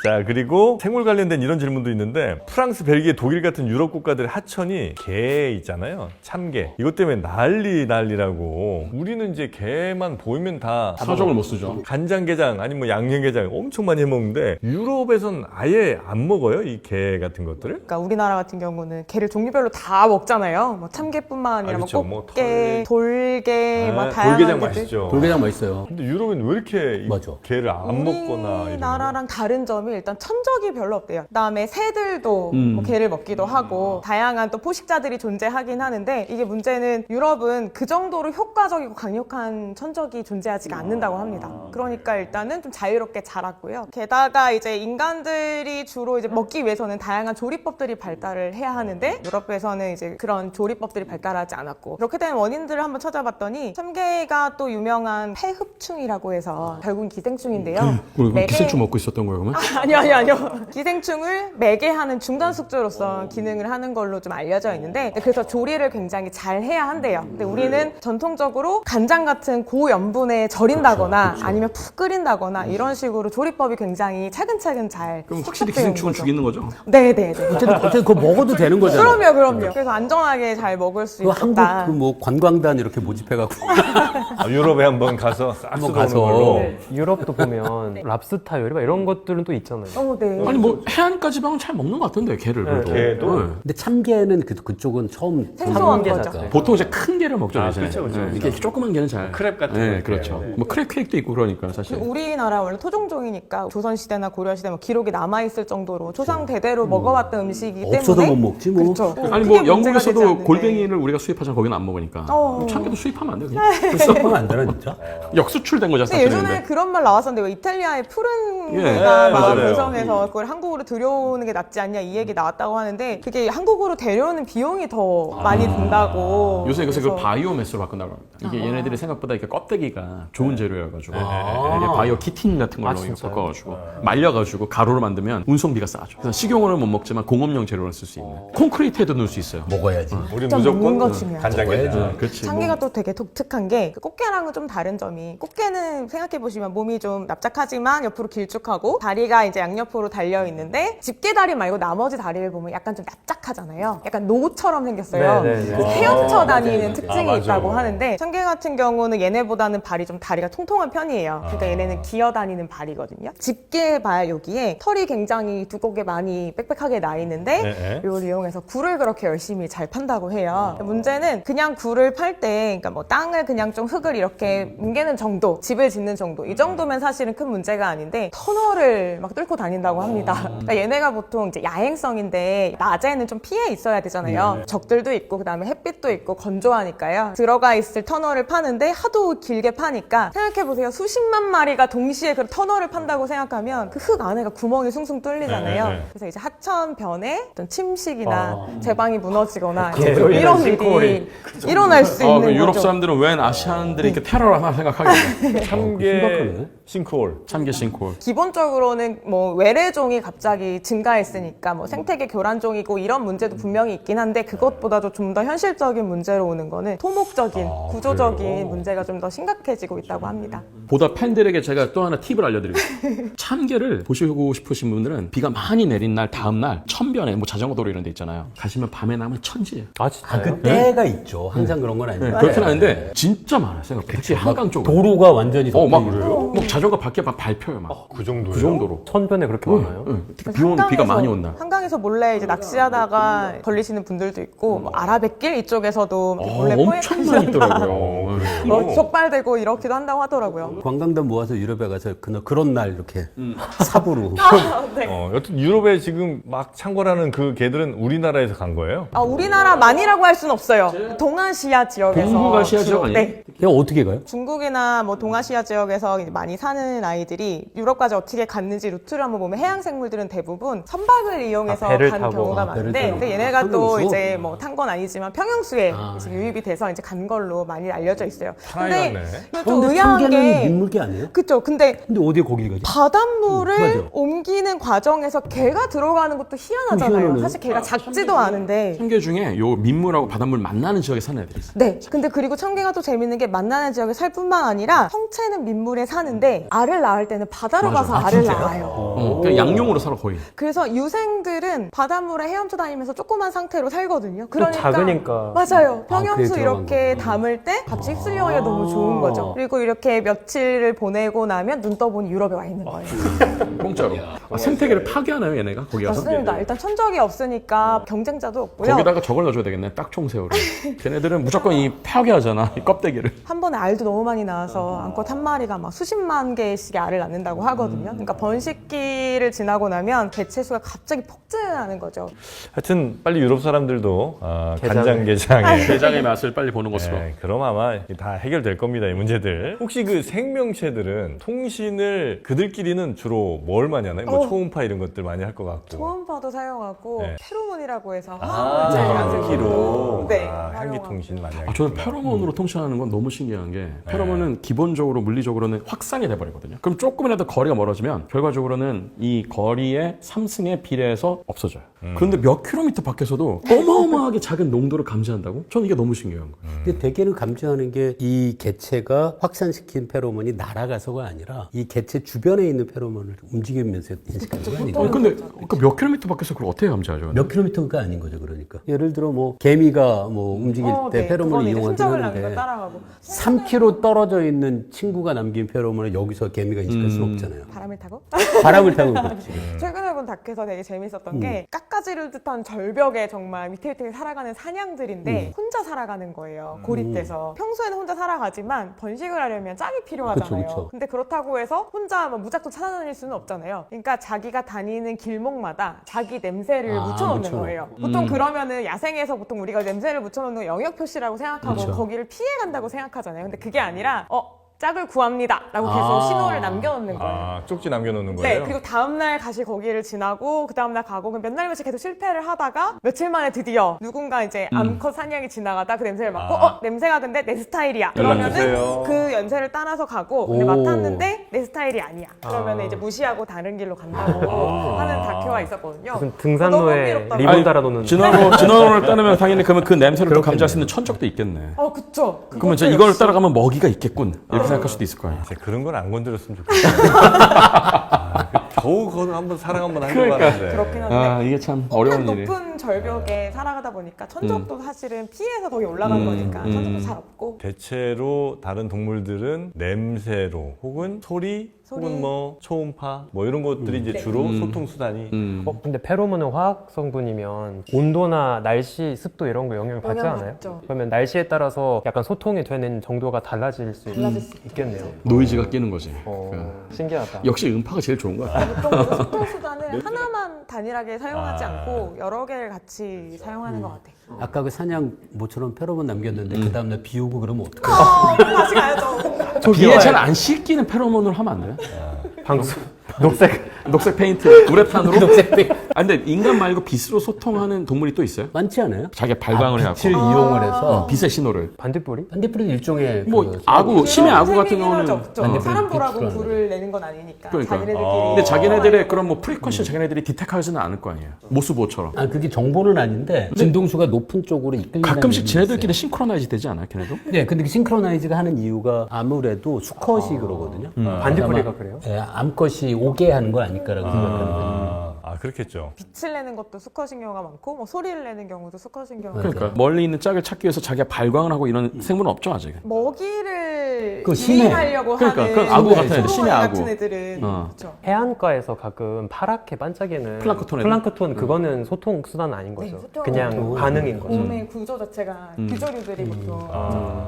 자, 그리고 생물 관련된 이런 질문도 있는데 프랑스, 벨기에, 독일 같은 유럽 국가들의 하천이 게 있잖아요. 참게. 이것 때문에 난리라고. 우리는 이제 게만 보이면 다 사정을 못 쓰죠. 간장게장 아니면 뭐 양념게장 엄청 많이 해먹는데 유럽에선 아예 안 먹어요? 이 게 같은 것들을? 그러니까 우리나라 같은 경우는 게를 종류별로 다 먹잖아요. 뭐 참게뿐만 아니라 그렇죠. 뭐 뭐 꽃게, 돌게, 막 다양한 돌게장 게들. 맛있죠. 돌게장 맛있어요. 근데 유럽은 왜 이렇게 이 맞아. 게를 안 먹거나 우리나라랑 다른 점이 일단 천적이 별로 없대요. 그다음에 새들도 뭐 게를 먹기도 하고 다양한 또 포식자들이 존재하긴 하는데 이게 문제는 유럽은 그 정도로 효과적이고 강력한 천적이 존재하지가 않는다고 합니다. 그러니까 일단은 좀 자유롭게 자랐고요. 게다가 이제 인간들이 주로 이제 먹기 위해서는 다양한 조리법들이 발달을 해야 하는데 유럽에서는 이제 그런 조리법들이 발달하지 않았고 그렇게 된 원인들을 한번 찾아봤더니 참게가 또 유명한 폐흡충이라고 해서 결국은 기생충인데요. 매개- 기생충 먹고 있었던 거예요, 그러면? 아니요. 기생충을 매개하는 중간 숙주로서 기능을 하는 걸로 좀 알려져 있는데 그래서 조리를 굉장히 잘 해야 한대요. 근데 우리는 전통적으로 간장 같은 고염분에 절인다거나 아니면 푹 끓인다거나 이런 식으로 조리법이 굉장히 차근차근 잘 그럼 확실히 숙성되어 있는 기생충은 거죠. 죽이는 거죠? 네네네. 어쨌든 그거 먹어도 되는 거잖아요. 그럼요. 그래서 안전하게 잘 먹을 수 그 한국 있다. 그 뭐 관광단 이렇게 모집해갖고 유럽에 한번 가서 싹 한번 쓸어오는 가서. 걸로. 유럽도 보면 랍스타 요리 막 이런 것들은 또 있잖아요. 네. 아니 뭐 해안가 지방은 잘 먹는 것 같던데 게를 그래도. 게도? 네. 근데 참게는 그쪽은 처음 생소한 참게 거죠. 자체. 보통 이제 큰 게를 먹죠, 아, 이제. 그렇죠. 이렇게 조그만 게는 잘. 크랩 같은 네, 거. 그렇죠. 네. 뭐 크랩 케이크도 있고 그러니까 사실. 우리나라 원래 토종종이니까 조선시대나 고려시대 뭐 기록이 남아있을 정도로 조상 대대로 먹어왔던 음식이기 때문에 없어도 못 먹지 뭐. 그렇죠. 아니 크게 뭐 문제가 되지 영국에서도 않는데. 골뱅이를 우리가 수입하잖아. 거기는 안 먹으니까. 참게도 수입하면 안 돼, 그냥. 수입하면 안 되나 진짜? 역수출된 거잖아, 근데 예전에 사실인데. 그런 말 나왔었는데 왜 이탈리아의 푸른 예. 게가 막 맞아요. 배송해서 그걸 한국으로 들여오는 게 낫지 않냐 이 얘기 나왔다고 하는데 그게 한국으로 데려오는 비용이 더 많이 든다고. 요새 그래서 그래서 그 바이오매스로 바꾼다고 합니다. 이게 얘네들이 생각보다 이렇게 껍데기가 좋은 재료여가지고 이게 바이오 키틴 같은 걸로 이렇게 섞어가지고 말려가지고 가루로 만들면 운송비가 싸죠. 그래서 식용으로는 못 먹지만 공업용 재료로 쓸 수 있는 콘크리트에도 넣을 수 있어요. 먹어야지. 우리 진짜 무조건 먹는 거 중요하죠. 간장게장. 그렇지. 참게가 또 되게 독특한 게그 꽃게랑은 좀 다른 점이 꽃게는 생각해보시면 몸이 좀 납작하지만 옆으로 길쭉하고 다리가 이제 양옆으로 달려 있는데 집게 다리 말고 나머지 다리를 보면 약간 좀 납작하잖아요. 약간 노처럼 생겼어요. 네네네. 헤엄쳐 다니는 특징이 맞아. 있다고 하는데 참게 같은 경우는 얘네보다는 발이 좀 다리가 통통한 편이에요. 그러니까 얘네는 기어 다니는 발이거든요. 집게 발 여기에 털이 굉장히 두껍게 많이 빽빽하게 나 있는데 네. 이걸 이용해서 굴을 그렇게 열심히 잘 판다고 해요. 문제는 그냥 굴을 팔 때 그러니까 뭐 땅을 그냥 좀 흙을 이렇게 뭉개는 정도, 집을 짓는 정도 이 정도면 사실은 큰 문제가 아닌데 터널을 막 뚫고 다닌다고 합니다. 그러니까 얘네가 보통 이제 야행성인데 낮에는 좀 피해 있어야 되잖아요. 적들도 있고 그다음에 햇빛도 있고 건조하니까요. 들어가 있을 터널을 파는데 하도 길게 파니까 생각해보세요. 수십만 마리가 동시에 그 터널을 판다고 생각하면 그 흙 안에가 구멍이 숭숭 뚫리잖아요. 네. 그래서 이제 하천변에 어떤 침식이나 제방이 무너지거나 그로 인한 이런 싱크홀이. 일이 일어날 수 그 있는 유럽 거죠. 사람들은 웬 아시안들이 이렇게 테러를 하나 생각하겠네. 참게 싱크홀. 참게 싱크홀. 기본적으로는 뭐 외래종이 갑자기 증가했으니까 뭐 생태계 교란종이고 이런 문제도 분명히 있긴 한데 그것보다도 좀 더 현실적인 문제로 오는 거는 토목적인 구조적인 문제가 좀 더 심각해지고 있다고 합니다. 보다 팬들에게 제가 또 하나 팁을 알려드리겠습니다. 참게를 보시고 싶으신 분들은 비가 많이 내린 날 다음 날 천변에 뭐 자전거 도로 이런 데 있잖아요. 가시면 밤에 나면 천지예요. 아 진짜요? 그 때가 있죠. 항상 그런 건 네, 아니에요. 그렇긴 한데 진짜 많아요. 생각보다. 특히 한강 쪽으로. 도로가 완전히 막 덮여 막 자전거 밖에 막 밟혀요. 막. 그 정도요? 그 정도로. 천변에 그렇게 많아요? 특히 비가 많이 온 날. 한강에서 몰래 이제 낚시하다가 걸리시는 분들도 있고 뭐 아라뱃길 이쪽에서도 몰래 엄청 많이 있더라고요. 적발되고 이렇기도 한다고 하더라고요. 관광단 모아서 유럽에 가서 그런 날 이렇게 삽으로 여튼 유럽에 지금 막 창궐하는 그 개들은 우리나라에서 간 거예요? 우리나라만이라고 할 수는 없어요. 동아시아 지역에서 동북아시아 주로- 지역 아니에요? 네. 그냥 어떻게 가요? 중국이나 뭐 동아시아 지역에서 이제 많이 사는 아이들이 유럽까지 어떻게 갔는지 루트를 한번 보면 해양 생물들은 대부분 선박을 이용해서 배를 간 타고. 경우가 배를 많은데 타고. 근데 얘네가 또 평형수? 이제 뭐 탄 건 아니지만 평형수에 이제 유입이 돼서 이제 간 걸로 많이 알려져 있어요. 근데 살아있네. 좀 의아한 참게는 게 민물개 아니에요? 그쵸. 근데 근데 어디에 거기 가지? 바닷물을 맞아. 옮기는 과정에서 개가 들어가는 것도 희한하잖아요. 희한하네. 사실 개가 작지도 않은데. 참게 중에 요 민물하고 바닷물 만나는 지역에 사는 애들이 있어요. 네. 근데 그리고 참게가 또 재밌는 게 만나는 지역에 살 뿐만 아니라 성체는 민물에 사는데 알을 낳을 때는 바다로 가서 알을 낳아요. 그냥 양용으로 살아 거의. 그래서 유생들은 바닷물에 헤엄쳐 다니면서 조그만 상태로 살거든요. 또 그러니까 작으니까. 맞아요. 그게 평형수 들어간 이렇게 거구나. 담을 때 같이 휩쓸려가기가 너무 좋은 거죠. 그리고 이렇게 며칠을 보내고 나면 눈 떠보니 유럽에 와 있는 거예요. 공짜로. 생태계를 파괴하나요 얘네가 거기 가서? 맞습니다. 일단 천적이 없으니까 경쟁자도 없고요. 거기다가 저걸 넣어줘야 되겠네. 딱총새우를. 걔네들은 무조건 이 파괴하잖아. 이 껍데기를. 한 번에 알도 너무 많이 나와서 암컷 한 마리가 막 수십만 개씩의 알을 낳는다고 하거든요. 그러니까 번식기를 지나고 나면 개체수가 갑자기 폭증하는 거죠. 하여튼 빨리 유럽 사람들도 게장을. 간장게장에 게장의 맛을 빨리 보는 것으로. 네, 그럼 아마 다 해결될 겁니다, 이 문제들. 혹시 그 생명체들은 통신을 그들끼리는 주로 뭘 많이 하나요? 뭐 초음파 이런 것들 많이 할 것 같고. 초음파도 사용하고 네. 페로몬이라고 해서 향기로. 네, 향기 활용하고. 통신 많이 하겠구나. 저는 페로몬으로 통신하는 건 너무 신기한 게 페로몬은 기본적으로 물리적으로는 확산이 돼버리거든요. 그럼 조금이라도 거리가 멀어지면 결과적으로는 이 거리의 3승에 비례해서 없어져요. 그런데 몇 킬로미터 밖에서도 어마어마하게 작은 농도를 감지한다고? 저는 이게 너무 신기한 거예요. 근데 대개는 감지하는 게 이 개체가 확산시킨 페로몬이 날아가서가 아니라 이 개체 주변에 있는 페로몬을 움직이면서 인식하는 거 아니에요? 근데 몇 킬로미터 밖에서 그걸 어떻게 감지하죠? 몇 킬로미터가 아닌 거죠, 그러니까. 예를 들어 뭐 개미가 뭐 움직일 때 네. 페로몬을 그거는 이제 이용하긴 흔적을 남긴 걸 하는데 따라가고 3km 떨어져 있는 친구가 남긴 페로몬을 여기서 개미가 인식할 수는 없잖아요. 바람을 타고 바람을 타고 그렇지. 최근에 본 다큐에서 되게 재밌었던 게 깎아지를 듯한 절벽에 정말 위태위태하게 살아가는 사냥들인데 혼자 살아가는 거예요. 고립돼서. 평소에는 혼자 살아가지만 번식을 하려면 짝이 필요하잖아요. 그쵸. 근데 그렇다고 해서 혼자 뭐 무작정 찾아다닐 수는 없잖아요. 그러니까 자기가 다니는 길목마다 자기 냄새를 묻혀놓는 묻혀놓고. 거예요. 보통 그러면은 야생에서 보통 우리가 냄새를 묻혀놓는 건 영역 표시라고 생각하고 그쵸. 거기를 피해 간다고 생각하잖아요. 근데 그게 아니라 짝을 구합니다 라고 계속 신호를 남겨놓는 거예요. 쪽지 남겨놓는 거예요? 네, 그리고 다음날 다시 거기를 지나고 그 다음날 가고 몇 날 며칠 계속 실패를 하다가 며칠 만에 드디어 누군가 이제 암컷 사냥이 지나가다 그 냄새를 맡고 냄새가 근데 내 스타일이야. 연락주세요. 그러면은 그 연세를 따라서 가고 근데 오. 맡았는데 내 스타일이 아니야. 그러면은 이제 무시하고 다른 길로 간다고 하는 다큐가 있었거든요. 무슨 너무 등산로에 흥미롭다고. 리본 달아놓는. 진화론을 따르면 당연히 그러면 그 냄새를 또 감지할 수 있는 천적도 있겠네. 그쵸. 그러면 이제 이걸 따라가면 먹이가 있겠군. 이렇게 생각할 수도 있을 거예요. 진짜 그런 건 안 건드렸으면 좋겠어요. 겨우 그거 한번 사랑 한번 한 거 같은데. 그렇긴 한데 이게 참 엄청 어려운 일이. 높은 절벽에 살아가다 보니까 천적도 사실은 피해서 거기 올라간 거니까 천적도 잘 없고 대체로 다른 동물들은 냄새로 혹은 소리 혹은 뭐 초음파 뭐 이런 것들이 이제 주로 소통 수단이 근데 페로몬은 화학 성분이면 온도나 날씨, 습도 이런 거 영향을 받지 영향을 않아요? 받죠. 그러면 날씨에 따라서 약간 소통이 되는 정도가 달라질 수 있겠네요. 노이즈가 끼는 거지. 신기하다. 역시 음파가 제일 좋은 것 같아. 보통 그래서 소통 수단을 하나만 단일하게 사용하지 않고 여러 개를 같이 사용하는 것 같아요. 아까 그 사냥 모처럼 페로몬 남겼는데 그 다음날 비 오고 그러면 어떡해? 다시 가야죠. 비에 잘 안 씻기는 페로몬으로 하면 안 돼요? 방수. 녹색 페인트, 우레탄으로? 근데 인간 말고 빛으로 소통하는 동물이 또 있어요? 많지 않아요? 자기가 발광을 해갖고 빛을 이용을 해서 빛의 신호를. 반딧불이? 반딧불은 일종의 뭐 그 아구, 심해 아구 같은 재미긴 경우는 하죠. 그쵸? 반딧불이 사람 보라고 빛으로 불을 내는 건 아니니까 그러니까. 자기네들끼리 근데 자기네들의 그런 뭐 프리퀀시 자기네들이 디텍하지는 않을 거 아니에요. 모스보처럼. 아 그게 정보는 아닌데 진동수가 높은 쪽으로 이끌린다는 가끔씩 얘기는 쟤네들끼리 있어요. 싱크로나이즈 되지 않아요, 걔네도? 네, 근데 그 싱크로나이즈가 하는 이유가 아무래도 수컷이 그러거든요. 반딧불이가 그래요? 예, 암컷이 오게 하는 거 아닐까라고 생각하는 거예요. 그렇겠죠. 빛을 내는 것도 수컷인 경우가 많고 뭐 소리를 내는 경우도 수컷인 경우가 그러니까 멀리 있는 짝을 찾기 위해서 자기가 발광을 하고 이런 생물은 없죠, 아직. 먹이를 그 심해. 유인하려고 그러니까, 하는 그건 아구 같은 애들, 소로마리 심해 아구. 같은 애들은 그렇죠. 해안가에서 가끔 파랗게 반짝이는 플랑크톤 애들? 플랑크톤 그거는 소통 수단 아닌 거죠. 소통. 그냥 반응인 거죠. 몸의 구조 자체가 규조류들이 보통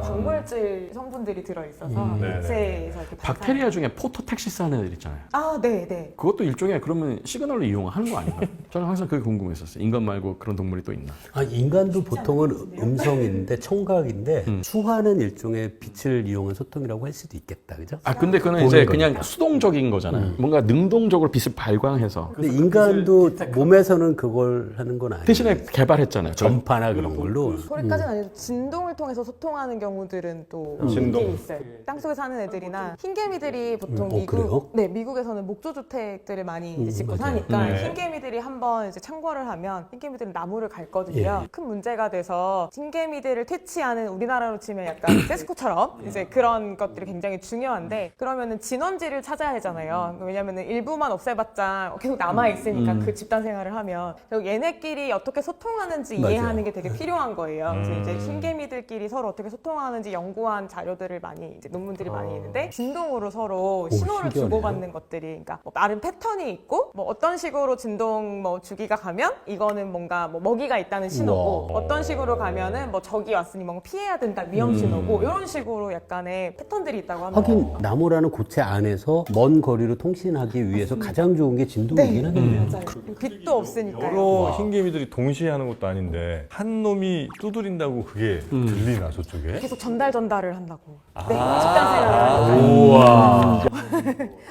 광물질 성분들이 들어있어서 네네. 빛에서 이렇게 박테리아 중에 포토텍시스 하는 애들 있잖아요. 네. 그것도 일종의 그러면 시그널을 이용하는 거 아닌가? 저는 항상 그게 궁금했었어요. 인간 말고 그런 동물이 또 있나? 아, 인간도 보통은 음성인데 청각인데 수화는 일종의 빛을 이용한 소통이라고 할 수도 있겠다, 그죠? 아 근데 그는 보는 이제 거니까. 그냥 수동적인 거잖아요. 뭔가 능동적으로 빛을 발광해서 근데 인간도 몸에서는 그걸 하는 건 아니에요. 대신에 개발했잖아요. 전파나 그런 걸로. 소리까지는 아니고 진동을 통해서 소통하는 경우들은 또 진동. 있긴 있어요. 땅속에 사는 애들이나 흰개미들이 보통 그래요? 미국에서는 목조주택들을 많이 이제 짓고 맞아요. 사니까 네. 흰개미들이 한번 이제 창궐을 하면 흰개미들은 나무를 갉거든요. 큰 문제가 돼서 흰개미들을 퇴치하는 우리나라로 치면 약간 세스코처럼 이제 그런 것들이 굉장히 중요한데 그러면은 진원지를 찾아야 하잖아요. 왜냐면은 일부만 없애봤자 계속 남아 있으니까 그 집단 생활을 하면 그리고 얘네끼리 어떻게 소통하는지 맞아요. 이해하는 게 되게 필요한 거예요. 그래서 이제 흰개미들끼리 서로 어떻게 소통하는지 연구한 자료들을 많이 이제 논문들이 많이 있는데 진동으로 서로 신호를 신기하네요. 주고받는 것들이 그러니까 뭐 나름 패턴이 있고 뭐 어떤 식으로 진동 뭐 주기가 가면 이거는 뭔가 뭐 먹이가 있다는 신호고 우와. 어떤 식으로 가면은 뭐 적이 왔으니 뭔가 피해야 된다 위험 신호고 이런 식으로 약간의 패턴들이 있다고 합니다. 하긴 나무라는 고체 안에서 먼 거리로 통신하기 위해서 가장 좋은 게 진동이긴 하겠네요. 맞아요. 빛도 없으니까요. 여러 흰개미들이 동시에 하는 것도 아닌데 한 놈이 두드린다고 그게 들리나 저쪽에? 계속 전달을 한다고. 네, 집단 생활을 하니까. 우와.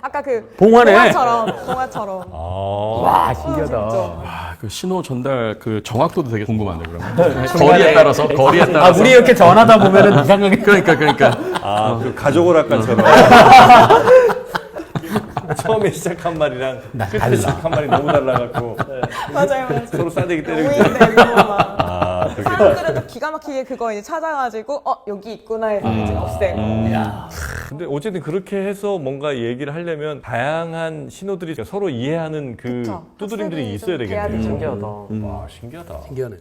아까 그 봉화네. 동화처럼. 아. 와, 신기하다. 아, 그 신호 전달 그 정확도도 되게 궁금한데 그러면 거리에 따라서 아, 우리 이렇게 전하다 보면은 이상하게. 그러니까 아, 그 가족을 아까처럼. 처음에 시작한 말이랑 끝에 시작한 말이 너무 달라갖고 맞아요. 서로 싸대기 때리고. 오인되고 막. 아, 그렇게. 사람들은 또 기가 막히게 그거 이제 찾아가지고 여기 있구나 해서 이제 없애고. 근데 어쨌든 그렇게 해서 뭔가 얘기를 하려면 다양한 신호들이 서로 이해하는 그 그쵸. 두드림들이 학습이 있어야 좀 돼야 되겠네요. 되죠. 신기하다. 와, 신기하다. 신기하네.